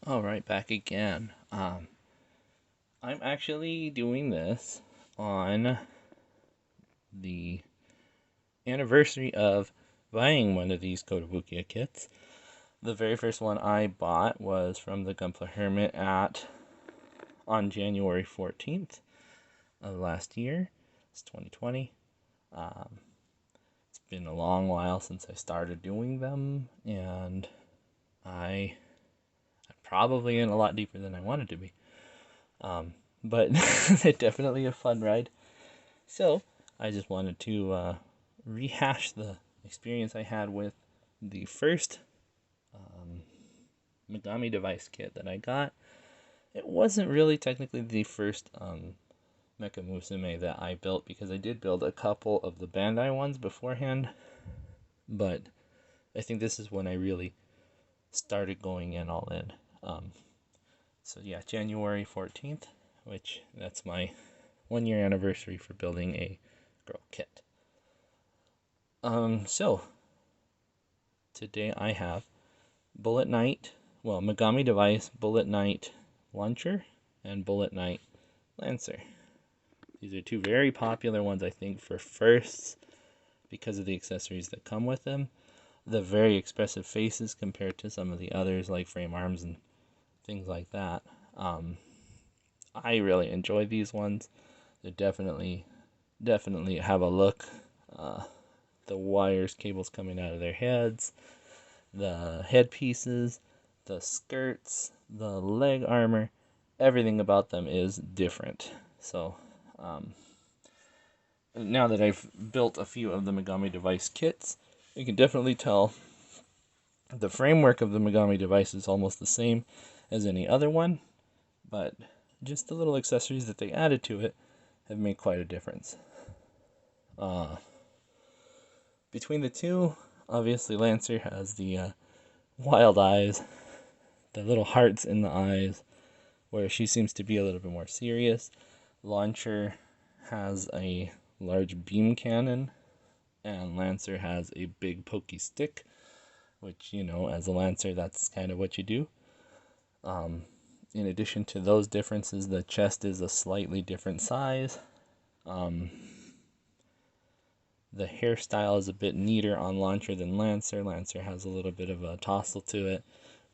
All right, back again. I'm actually doing this on the anniversary of buying one of these Kotobukiya kits. The very first one I bought was from the Gunpla Hermit on January 14th of last year. It's 2020. It's been a long while since I started doing them, and I'm probably in a lot deeper than I wanted to be. But it's definitely a fun ride. So I just wanted to rehash the experience I had with the first Megami device kit that I got. It wasn't really technically the first Mecha musume that I built, because I did build a couple of the Bandai ones beforehand, but I think this is when I really started going in all in. So yeah, January 14th, which that's my 1 year anniversary for building a girl kit. So today I have Bullet Knight, Megami Device, Bullet Knight Launcher, and Bullet Knight Lancer. These are two very popular ones, I think, for firsts because of the accessories that come with them. The very expressive faces compared to some of the others, like frame arms and things like that. I really enjoy these ones. They definitely have a look. The wires, cables coming out of their heads, the headpieces, the skirts, the leg armor, everything about them is different. So, now that I've built a few of the Megami device kits, you can definitely tell the framework of the Megami device is almost the same as any other one, but just the little accessories that they added to it have made quite a difference. Between the two, obviously Lancer has the wild eyes, the little hearts in the eyes, where she seems to be a little bit more serious. Launcher has a large beam cannon, and Lancer has a big pokey stick, which, as a Lancer, that's kind of what you do. In addition to those differences, the chest is a slightly different size. The hairstyle is a bit neater on Launcher than Lancer. Lancer has a little bit of a tousle to it,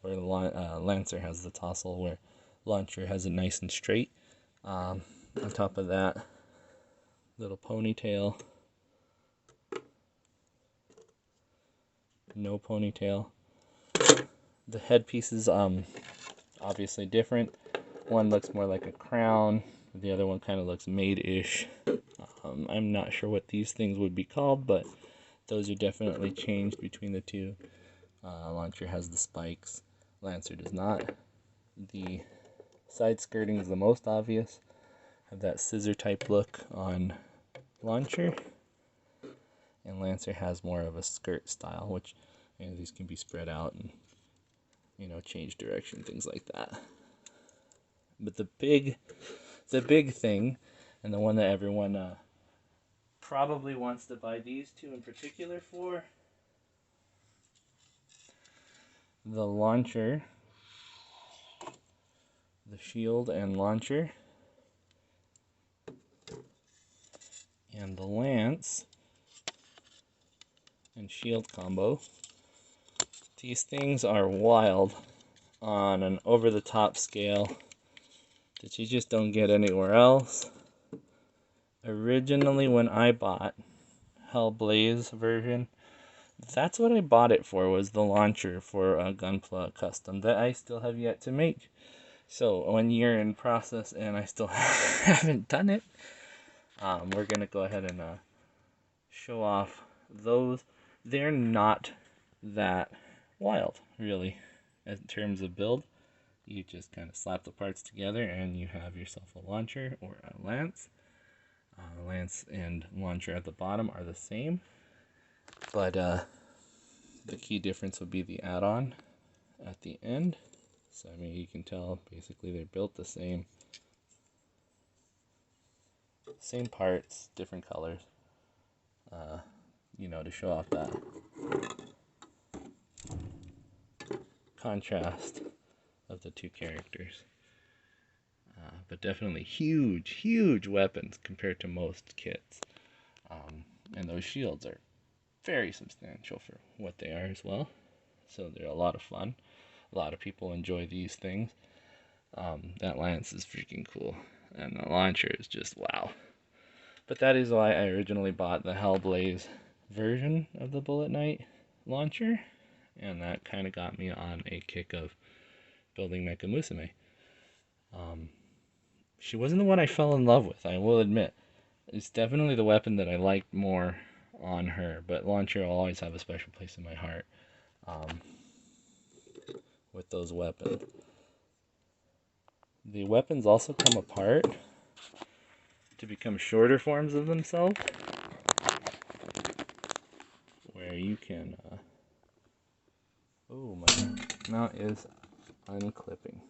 where Lancer has the tousle, where Launcher has it nice and straight. On top of that, little ponytail. No ponytail. The headpieces, obviously different. One looks more like a crown. The other one kind of looks maid-ish. I'm not sure what these things would be called, but those are definitely changed between the two. Launcher has the spikes. Lancer does not. The side skirting is the most obvious. Have that scissor type look on Launcher. And Lancer has more of a skirt style, which these can be spread out and change direction, things like that. But the big thing, and the one that everyone probably wants to buy these two in particular for, the Launcher, the shield and launcher, and the lance and shield combo. These things are wild on an over-the-top scale that you just don't get anywhere else. Originally, when I bought Hellblaze version, that's what I bought it for, was the launcher for a Gunpla custom that I still have yet to make. So 1 year in process, and I still haven't done it. We're gonna go ahead and show off those. They're not that wild, really, in terms of build. You just kind of slap the parts together and you have yourself a launcher or a lance. Lance and launcher at the bottom are the same, but the key difference would be the add-on at the end. So you can tell basically they're built the same parts, different colors, to show off that contrast of the two characters. But definitely huge weapons compared to most kits. And those shields are very substantial for what they are as well. So they're a lot of fun. A lot of people enjoy these things. That lance is freaking cool. And the launcher is just wow. But that is why I originally bought the Hellblaze version of the Bullet Knight launcher. And that kind of got me on a kick of building Mecha Musume. She wasn't the one I fell in love with, I will admit. It's definitely the weapon that I liked more on her, but launcher will always have a special place in my heart with those weapons. The weapons also come apart to become shorter forms of themselves, where you can... oh, my mount is unclipping.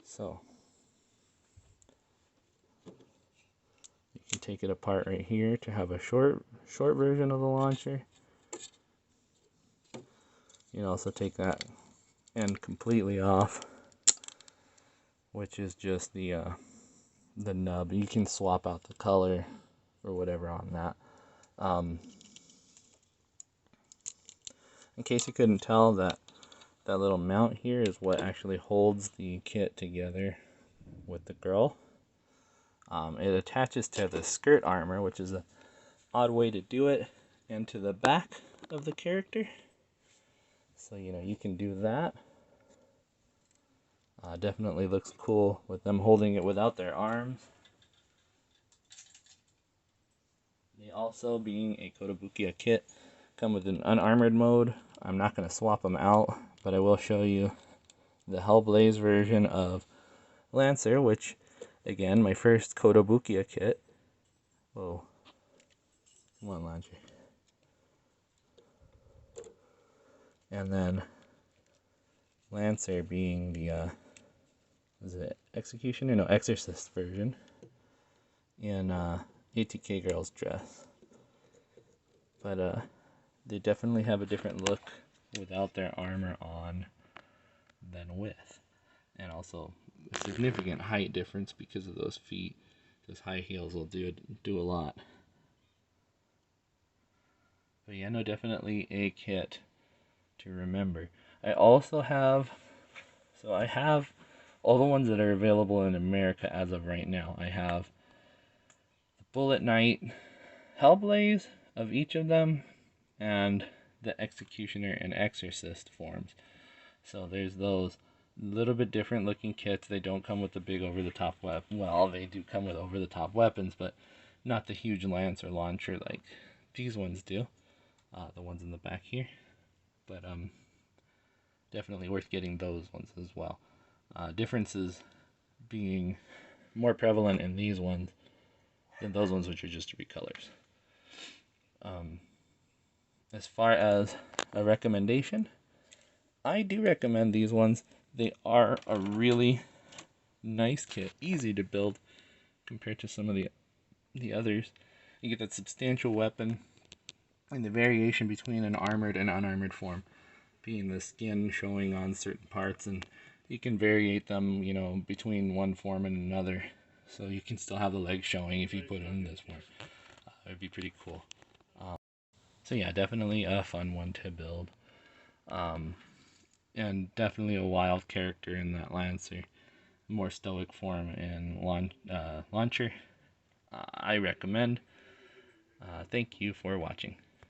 So, you can take it apart right here to have a short version of the launcher. You can also take that end completely off, which is just the nub. You can swap out the color or whatever on that. In case you couldn't tell, that little mount here is what actually holds the kit together with the girl. It attaches to the skirt armor, which is an odd way to do it, and to the back of the character. So, you know, you can do that. Definitely looks cool with them holding it without their arms. They also, being a Kotobukiya kit, come with an unarmored mode. I'm not going to swap them out, but I will show you the Hellblaze version of Lancer, which, again, my first Kotobukiya kit. Whoa. Come on, Lancer. And then Lancer being the, is it Executioner? No, Exorcist version in ATK Girl's dress. But they definitely have a different look without their armor on than with. And also a significant height difference because of those feet. Those high heels will do a lot. But yeah, no, definitely a kit to remember. I also have, so I have all the ones that are available in America as of right now. I have the Bullet Knight Hellblaze of each of them, and the Executioner and Exorcist forms. So there's those little bit different looking kits. They don't come with the big over-the-top weapon. Well, they do come with over-the-top weapons, but not the huge lance or launcher like these ones do. The ones in the back here. But definitely worth getting those ones as well. Differences being more prevalent in these ones than those ones, which are just 3 colors. As far as a recommendation, I do recommend these ones. They are a really nice kit, easy to build compared to some of the others. You get that substantial weapon and the variation between an armored and unarmored form, being the skin showing on certain parts, and you can variate them, you know, between one form and another. So you can still have the legs showing if you put it in this form. It would be pretty cool. So yeah, definitely a fun one to build. And definitely a wild character in that Lancer. More stoic form in Launcher. I recommend. Thank you for watching.